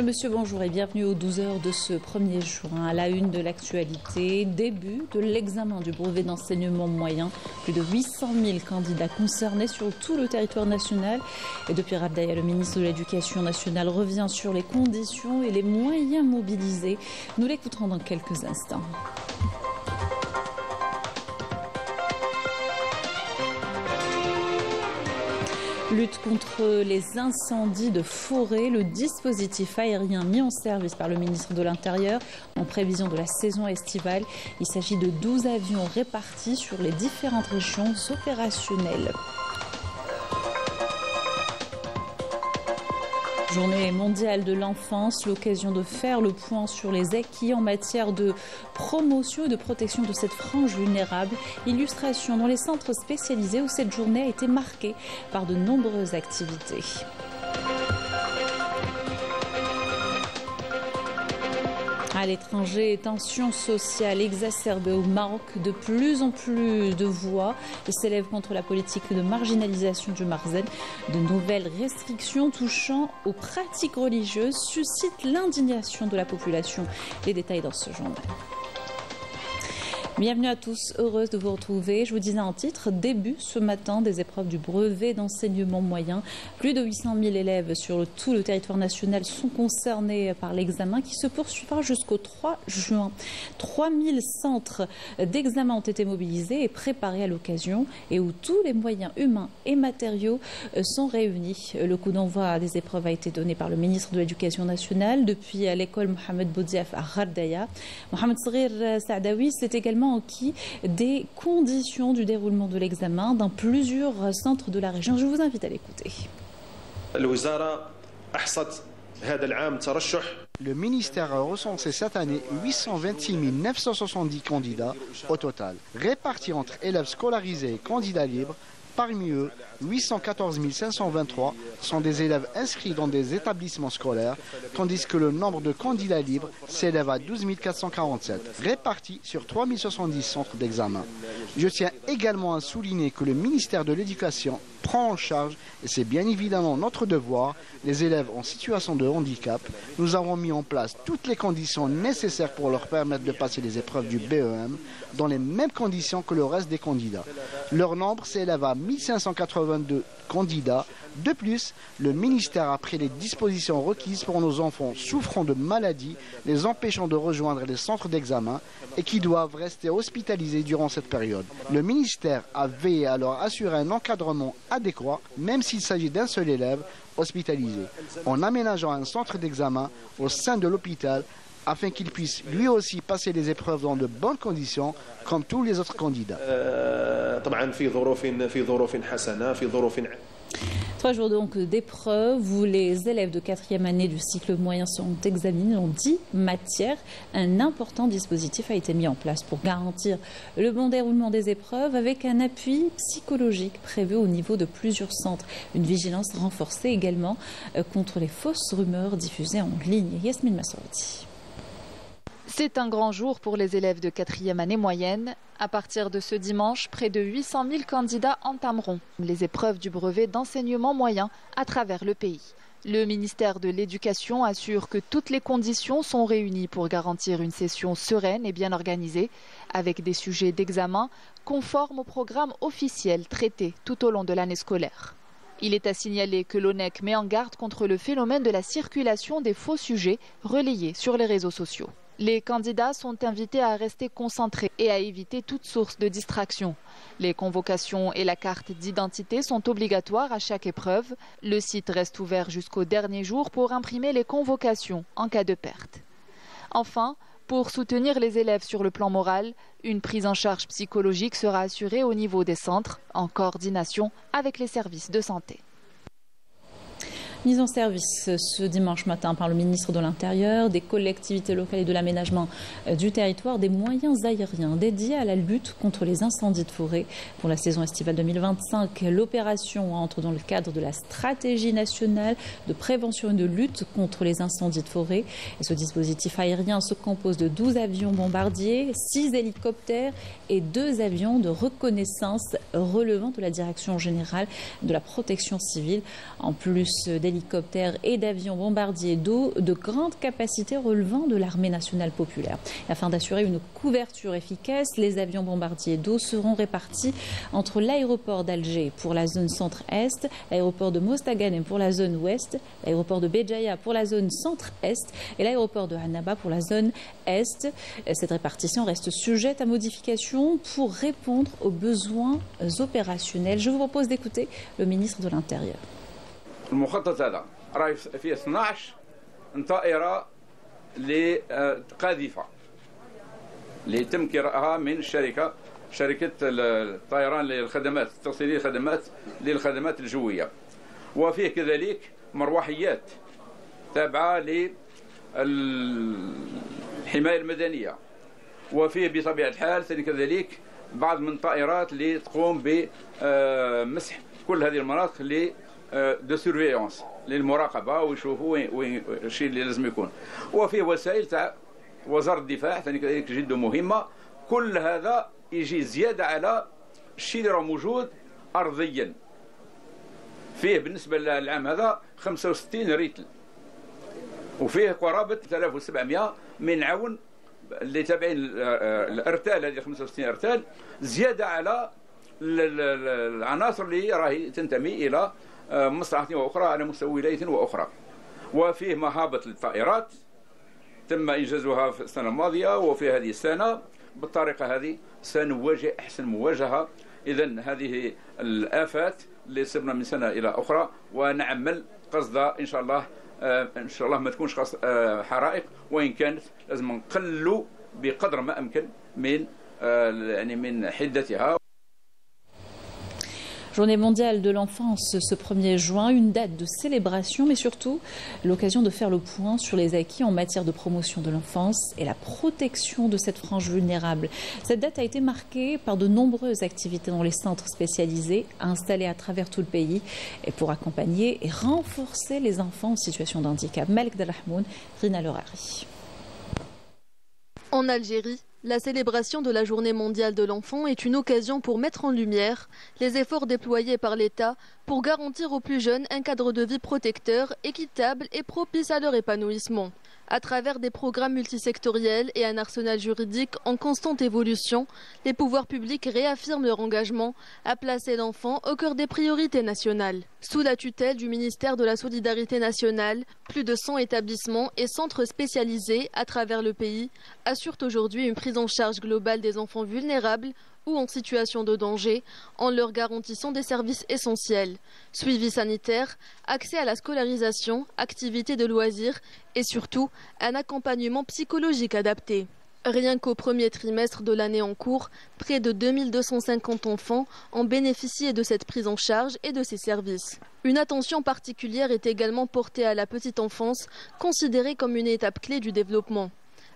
Monsieur, bonjour et bienvenue aux 12 heures de ce 1er juin. À la une de l'actualité, début de l'examen du brevet d'enseignement moyen. Plus de 800 000 candidats concernés sur tout le territoire national. Et depuis Rabdaya, le ministre de l'Éducation nationale revient sur les conditions et les moyens mobilisés. Nous l'écouterons dans quelques instants. Lutte contre les incendies de forêt, le dispositif aérien mis en service par le ministre de l'Intérieur en prévision de la saison estivale. Il s'agit de 12 avions répartis sur les différentes régions opérationnelles. Journée mondiale de l'enfance, l'occasion de faire le point sur les acquis en matière de promotion et de protection de cette frange vulnérable. Illustration dans les centres spécialisés où cette journée a été marquée par de nombreuses activités. À l'étranger, tensions sociales exacerbées au Maroc, de plus en plus de voix s'élèvent contre la politique de marginalisation du Marzen. De nouvelles restrictions touchant aux pratiques religieuses suscitent l'indignation de la population. Les détails dans ce journal. Bienvenue à tous, heureuse de vous retrouver. Je vous disais en titre, début ce matin des épreuves du brevet d'enseignement moyen. Plus de 800 000 élèves sur tout le territoire national sont concernés par l'examen qui se poursuivra jusqu'au 3 juin. 3000 centres d'examen ont été mobilisés et préparés à l'occasion et où tous les moyens humains et matériaux sont réunis. Le coup d'envoi des épreuves a été donné par le ministre de l'Éducation nationale depuis l'école Mohamed Boudiaf à Rabdaya. Mohamed Saghir Saadawi, c'est également acquis des conditions du déroulement de l'examen dans plusieurs centres de la région. Je vous invite à l'écouter. Le ministère a recensé cette année 826 970 candidats au total, répartis entre élèves scolarisés et candidats libres. Parmi eux, 814 523 sont des élèves inscrits dans des établissements scolaires, tandis que le nombre de candidats libres s'élève à 12 447, répartis sur 3 070 centres d'examen. Je tiens également à souligner que le ministère de l'Éducation prend en charge, et c'est bien évidemment notre devoir, les élèves en situation de handicap. Nous avons mis en place toutes les conditions nécessaires pour leur permettre de passer les épreuves du BEM dans les mêmes conditions que le reste des candidats. Leur nombre s'élève à 1582 candidats. De plus, le ministère a pris les dispositions requises pour nos enfants souffrant de maladies, les empêchant de rejoindre les centres d'examen et qui doivent rester hospitalisés durant cette période. Le ministère a veillé à leur assurer un encadrement adéquat, même s'il s'agit d'un seul élève hospitalisé, en aménageant un centre d'examen au sein de l'hôpital afin qu'il puisse lui aussi passer les épreuves dans de bonnes conditions comme tous les autres candidats. 3 jours donc d'épreuves où les élèves de 4e année du cycle moyen seront examinés dans 10 matières. Un important dispositif a été mis en place pour garantir le bon déroulement des épreuves avec un appui psychologique prévu au niveau de plusieurs centres. Une vigilance renforcée également contre les fausses rumeurs diffusées en ligne. Yasmine Massoudi. C'est un grand jour pour les élèves de 4e année moyenne. À partir de ce dimanche, près de 800 000 candidats entameront les épreuves du brevet d'enseignement moyen à travers le pays. Le ministère de l'Éducation assure que toutes les conditions sont réunies pour garantir une session sereine et bien organisée, avec des sujets d'examen conformes au programme officiel traité tout au long de l'année scolaire. Il est à signaler que l'ONEC met en garde contre le phénomène de la circulation des faux sujets relayés sur les réseaux sociaux. Les candidats sont invités à rester concentrés et à éviter toute source de distraction. Les convocations et la carte d'identité sont obligatoires à chaque épreuve. Le site reste ouvert jusqu'au dernier jour pour imprimer les convocations en cas de perte. Enfin, pour soutenir les élèves sur le plan moral, une prise en charge psychologique sera assurée au niveau des centres, en coordination avec les services de santé. Mise en service ce dimanche matin par le ministre de l'Intérieur, des collectivités locales et de l'aménagement du territoire, des moyens aériens dédiés à la lutte contre les incendies de forêt. Pour la saison estivale 2025, l'opération entre dans le cadre de la stratégie nationale de prévention et de lutte contre les incendies de forêt. Et ce dispositif aérien se compose de 12 avions bombardiers, 6 hélicoptères et 2 avions de reconnaissance relevant de la Direction générale de la protection civile. En plus des d'hélicoptères et d'avions bombardiers d'eau de grande capacité relevant de l'armée nationale populaire. Afin d'assurer une couverture efficace, les avions bombardiers d'eau seront répartis entre l'aéroport d'Alger pour la zone centre-est, l'aéroport de Mostaganem pour la zone ouest, l'aéroport de Béjaïa pour la zone centre-est et l'aéroport de Annaba pour la zone est. Cette répartition reste sujette à modification pour répondre aux besoins opérationnels. Je vous propose d'écouter le ministre de l'Intérieur. المخطط هذا راهي فيه 12 طائرة قاذفة اللي تم كراءها من شركة الطيران للخدمات التوصيلية للخدمات الجوية، وفيه كذلك مروحيات تابعة للحماية المدنية، وفيه بطبيعة الحال كذلك بعض من الطائرات اللي تقوم بمسح كل هذه المناطق دو سيرفيونس للمراقبه ويشوفوا وين الشيء اللي لازم يكون، وفيه وسائل تاع وزاره الدفاع ثاني كذلك جد مهمه. كل هذا يجي زياده على الشيء اللي راه موجود ارضيا. فيه بالنسبه للعام هذا 65 ريتل، وفيه قرابه 3700 من عون اللي تابعين الارتال، هذه 65 ارتال زياده على العناصر اللي راهي تنتمي الى مصلحة وأخرى على مستوى ولاية وأخرى. وفيه مهابط للطائرات تم إنجازها في السنة الماضية وفي هذه السنة. بالطريقة هذه سنواجه أحسن مواجهة. إذن هذه الآفات اللي صرنا من سنة إلى أخرى، ونعمل قصدها إن شاء الله ما تكونش حرائق، وإن كانت لازم نقلوا بقدر ما أمكن من حدتها. Journée mondiale de l'enfance ce 1er juin, une date de célébration, mais surtout l'occasion de faire le point sur les acquis en matière de promotion de l'enfance et la protection de cette frange vulnérable. Cette date a été marquée par de nombreuses activités dans les centres spécialisés installés à travers tout le pays et pour accompagner et renforcer les enfants en situation de handicap. Malek Dalahmoun, Rina Lerari. En Algérie, la célébration de la Journée mondiale de l'enfant est une occasion pour mettre en lumière les efforts déployés par l'État pour garantir aux plus jeunes un cadre de vie protecteur, équitable et propice à leur épanouissement. À travers des programmes multisectoriels et un arsenal juridique en constante évolution, les pouvoirs publics réaffirment leur engagement à placer l'enfant au cœur des priorités nationales. Sous la tutelle du ministère de la Solidarité nationale, plus de 100 établissements et centres spécialisés à travers le pays assurent aujourd'hui une prise en charge globale des enfants vulnérables ou en situation de danger, en leur garantissant des services essentiels, suivi sanitaire, accès à la scolarisation, activités de loisirs et surtout un accompagnement psychologique adapté. Rien qu'au premier trimestre de l'année en cours, près de 2250 enfants ont bénéficié de cette prise en charge et de ces services. Une attention particulière est également portée à la petite enfance, considérée comme une étape clé du développement.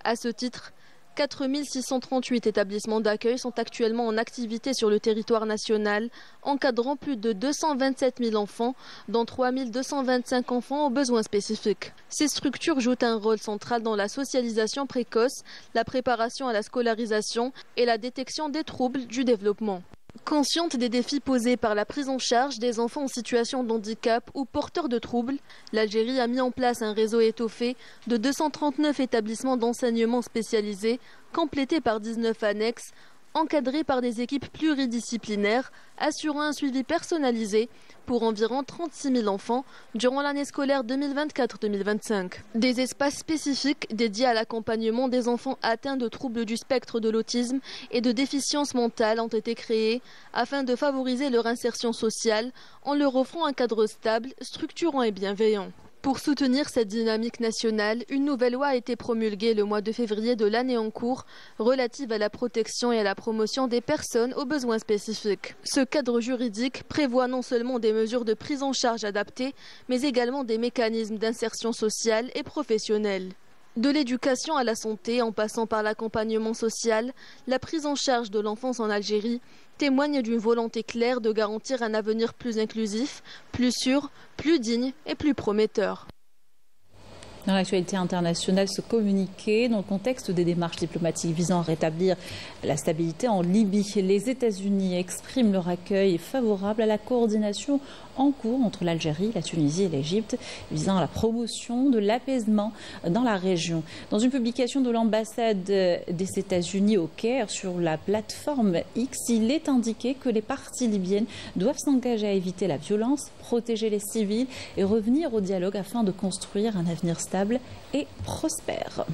À ce titre, 4638 établissements d'accueil sont actuellement en activité sur le territoire national, encadrant plus de 227 000 enfants, dont 3225 enfants aux besoins spécifiques. Ces structures jouent un rôle central dans la socialisation précoce, la préparation à la scolarisation et la détection des troubles du développement. Consciente des défis posés par la prise en charge des enfants en situation de handicap ou porteurs de troubles, l'Algérie a mis en place un réseau étoffé de 239 établissements d'enseignement spécialisés, complétés par 19 annexes, encadrés par des équipes pluridisciplinaires, assurant un suivi personnalisé pour environ 36 000 enfants durant l'année scolaire 2024-2025. Des espaces spécifiques dédiés à l'accompagnement des enfants atteints de troubles du spectre de l'autisme et de déficience mentale ont été créés afin de favoriser leur insertion sociale en leur offrant un cadre stable, structurant et bienveillant. Pour soutenir cette dynamique nationale, une nouvelle loi a été promulguée le mois de février de l'année en cours relative à la protection et à la promotion des personnes aux besoins spécifiques. Ce cadre juridique prévoit non seulement des mesures de prise en charge adaptées, mais également des mécanismes d'insertion sociale et professionnelle. De l'éducation à la santé, en passant par l'accompagnement social, la prise en charge de l'enfance en Algérie témoigne d'une volonté claire de garantir un avenir plus inclusif, plus sûr, plus digne et plus prometteur. Dans l'actualité internationale, ce communiqué, dans le contexte des démarches diplomatiques visant à rétablir la stabilité en Libye, les États-Unis expriment leur accueil favorable à la coordination en cours entre l'Algérie, la Tunisie et l'Égypte, visant à la promotion de l'apaisement dans la région. Dans une publication de l'ambassade des États-Unis au Caire sur la plateforme X, il est indiqué que les parties libyennes doivent s'engager à éviter la violence, protéger les civils et revenir au dialogue afin de construire un avenir stable et prospère.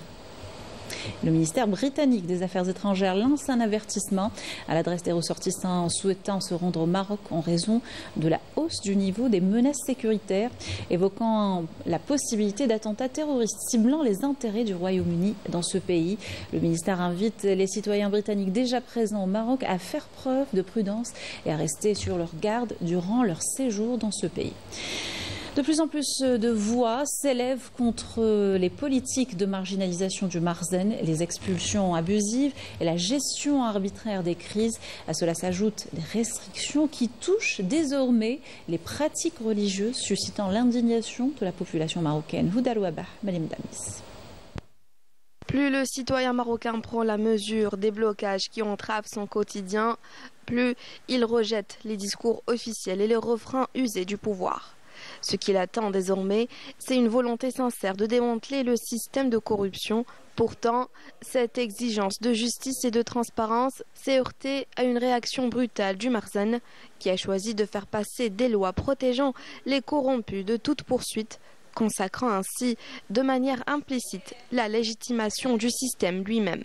Le ministère britannique des Affaires étrangères lance un avertissement à l'adresse des ressortissants souhaitant se rendre au Maroc en raison de la hausse du niveau des menaces sécuritaires, évoquant la possibilité d'attentats terroristes ciblant les intérêts du Royaume-Uni dans ce pays. Le ministère invite les citoyens britanniques déjà présents au Maroc à faire preuve de prudence et à rester sur leur garde durant leur séjour dans ce pays. De plus en plus de voix s'élèvent contre les politiques de marginalisation du Marzen, les expulsions abusives et la gestion arbitraire des crises. À cela s'ajoutent des restrictions qui touchent désormais les pratiques religieuses, suscitant l'indignation de la population marocaine. Houdal Wabah, Malim Damis. Plus le citoyen marocain prend la mesure des blocages qui entravent son quotidien, plus il rejette les discours officiels et les refrains usés du pouvoir. Ce qu'il attend désormais, c'est une volonté sincère de démanteler le système de corruption. Pourtant, cette exigence de justice et de transparence s'est heurtée à une réaction brutale du Marzen, qui a choisi de faire passer des lois protégeant les corrompus de toute poursuite, consacrant ainsi de manière implicite la légitimation du système lui-même.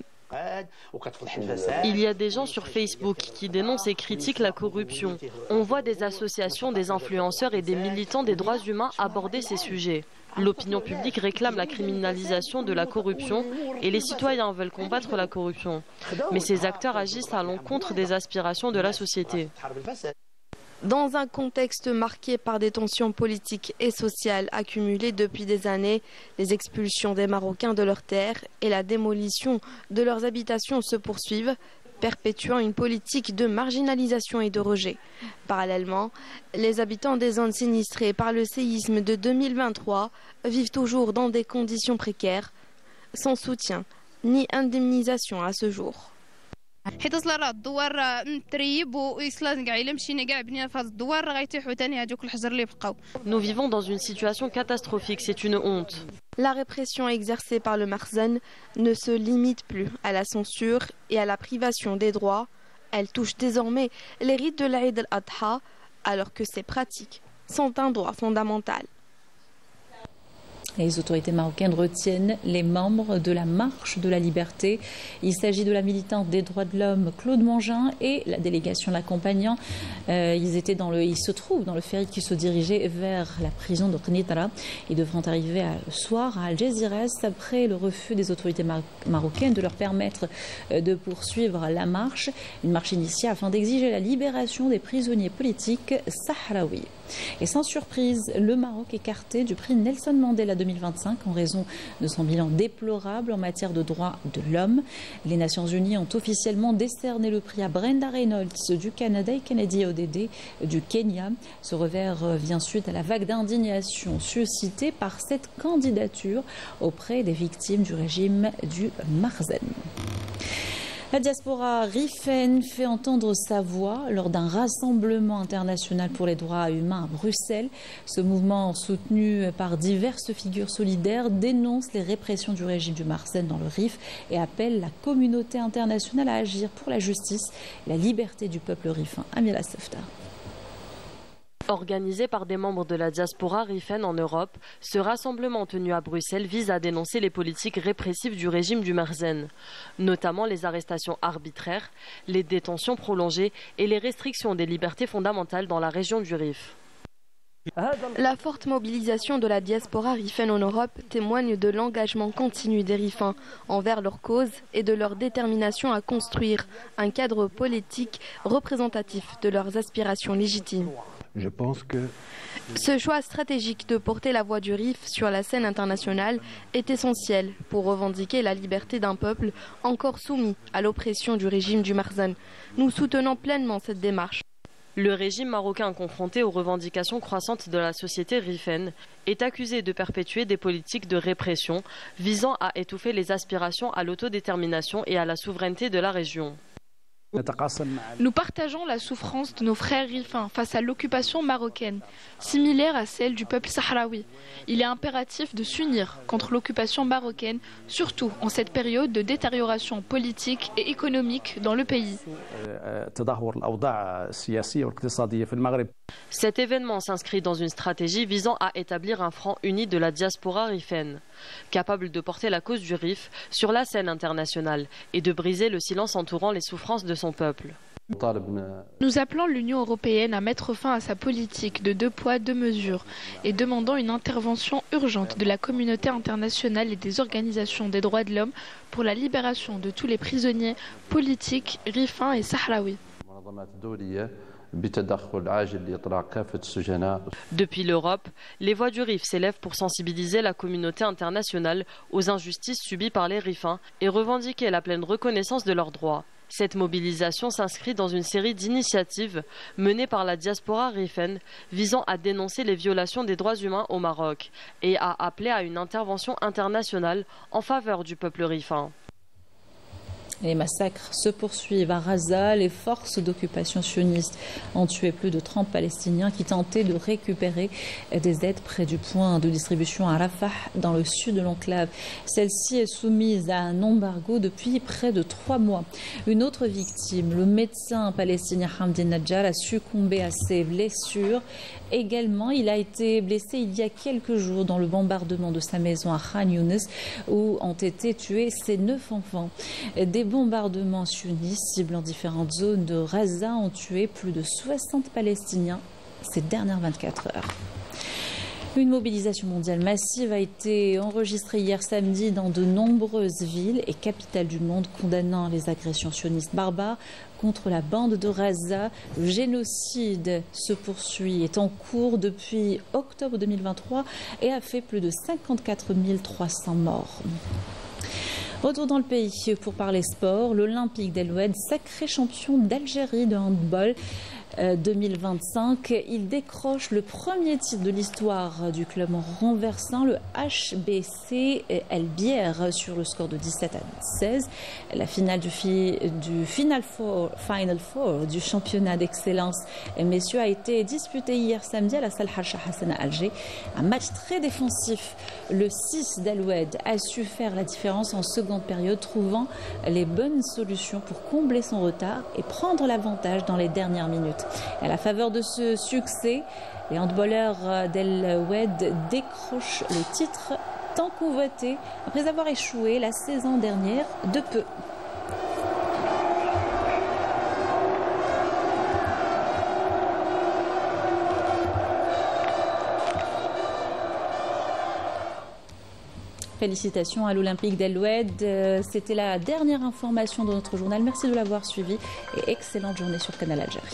Il y a des gens sur Facebook qui dénoncent et critiquent la corruption. On voit des associations, des influenceurs et des militants des droits humains aborder ces sujets. L'opinion publique réclame la criminalisation de la corruption et les citoyens veulent combattre la corruption. Mais ces acteurs agissent à l'encontre des aspirations de la société. Dans un contexte marqué par des tensions politiques et sociales accumulées depuis des années, les expulsions des Marocains de leurs terres et la démolition de leurs habitations se poursuivent, perpétuant une politique de marginalisation et de rejet. Parallèlement, les habitants des zones sinistrées par le séisme de 2023 vivent toujours dans des conditions précaires, sans soutien ni indemnisation à ce jour. حيت اصلا راه الدوار متريب ويصلا كاع الا مشينا كاع بنينا في هذا الدوار راه غيطيحوا ثاني هذوك الحجر اللي بقاو. Nous vivons dans une situation catastrophique, c'est une honte. La répression exercée par le Marzen ne se limite plus à la censure et à la privation des droits. Elle touche désormais les rites de l'Aïd al-Adha, alors que ces pratiques sont un droit fondamental. Les autorités marocaines retiennent les membres de la Marche de la Liberté. Il s'agit de la militante des droits de l'homme Claude Mangin et la délégation l'accompagnant. Ils se trouvent dans le ferry qui se dirigeait vers la prison de Qnitra. Ils devront arriver ce soir à Algeciras après le refus des autorités marocaines de leur permettre de poursuivre la marche. Une marche initiée afin d'exiger la libération des prisonniers politiques sahraouis. Et sans surprise, le Maroc écarté du prix Nelson Mandela 2025 en raison de son bilan déplorable en matière de droits de l'homme. Les Nations Unies ont officiellement décerné le prix à Brenda Reynolds du Canada et Kennedy Odede du Kenya. Ce revers vient suite à la vague d'indignation suscitée par cette candidature auprès des victimes du régime du Marzen. La diaspora Rifaine fait entendre sa voix lors d'un rassemblement international pour les droits humains à Bruxelles. Ce mouvement, soutenu par diverses figures solidaires, dénonce les répressions du régime du Marzen dans le Rif et appelle la communauté internationale à agir pour la justice et la liberté du peuple rifin. Amira Sefta. Organisé par des membres de la diaspora rifaine en Europe, ce rassemblement tenu à Bruxelles vise à dénoncer les politiques répressives du régime du Marzen, notamment les arrestations arbitraires, les détentions prolongées et les restrictions des libertés fondamentales dans la région du Rif. La forte mobilisation de la diaspora rifaine en Europe témoigne de l'engagement continu des Rifins envers leur cause et de leur détermination à construire un cadre politique représentatif de leurs aspirations légitimes. Je pense que ce choix stratégique de porter la voix du Rif sur la scène internationale est essentiel pour revendiquer la liberté d'un peuple encore soumis à l'oppression du régime du Marzen. Nous soutenons pleinement cette démarche. Le régime marocain, confronté aux revendications croissantes de la société rifaine, est accusé de perpétuer des politiques de répression visant à étouffer les aspirations à l'autodétermination et à la souveraineté de la région. Nous partageons la souffrance de nos frères rifins face à l'occupation marocaine, similaire à celle du peuple sahraoui. Il est impératif de s'unir contre l'occupation marocaine, surtout en cette période de détérioration politique et économique dans le pays. Cet événement s'inscrit dans une stratégie visant à établir un front uni de la diaspora rifaine, capable de porter la cause du RIF sur la scène internationale et de briser le silence entourant les souffrances de son peuple. Nous appelons l'Union européenne à mettre fin à sa politique de 2 poids 2 mesures et demandons une intervention urgente de la communauté internationale et des organisations des droits de l'homme pour la libération de tous les prisonniers politiques, rifins et sahraouis. Depuis l'Europe, les voix du RIF s'élèvent pour sensibiliser la communauté internationale aux injustices subies par les rifins et revendiquer la pleine reconnaissance de leurs droits. Cette mobilisation s'inscrit dans une série d'initiatives menées par la diaspora rifaine visant à dénoncer les violations des droits humains au Maroc et à appeler à une intervention internationale en faveur du peuple rifin. Les massacres se poursuivent à Raza. Les forces d'occupation sionistes ont tué plus de 30 Palestiniens qui tentaient de récupérer des aides près du point de distribution à Rafah, dans le sud de l'enclave. Celle-ci est soumise à un embargo depuis près de 3 mois. Une autre victime, le médecin palestinien Hamdi Najjar, a succombé à ses blessures. Également, il a été blessé il y a quelques jours dans le bombardement de sa maison à Khan Younis, où ont été tués ses 9 enfants. Des bombardements sionistes ciblant différentes zones de Raza ont tué plus de 60 Palestiniens ces dernières 24 heures. Une mobilisation mondiale massive a été enregistrée hier samedi dans de nombreuses villes et capitales du monde condamnant les agressions sionistes barbares contre la bande de Raza. Le génocide se poursuit, est en cours depuis octobre 2023 et a fait plus de 54 300 morts. Retour dans le pays pour parler sport. L'Olympique d'El-Oued, sacré champion d'Algérie de handball 2025. Il décroche le premier titre de l'histoire du club en renversant le HBC El Bière sur le score de 17-16. La finale du Final Four du championnat d'excellence messieurs a été disputée hier samedi à la salle Hacha Hassan à Alger. Un match très défensif. Le 6 d'El-Oued a su faire la différence en seconde période, trouvant les bonnes solutions pour combler son retard et prendre l'avantage dans les dernières minutes. À la faveur de ce succès, les handballeurs d'El-Oued décrochent le titre tant convoité après avoir échoué la saison dernière de peu. Félicitations à l'Olympique d'El-Oued. C'était la dernière information de notre journal. Merci de l'avoir suivi et excellente journée sur Canal Algérie.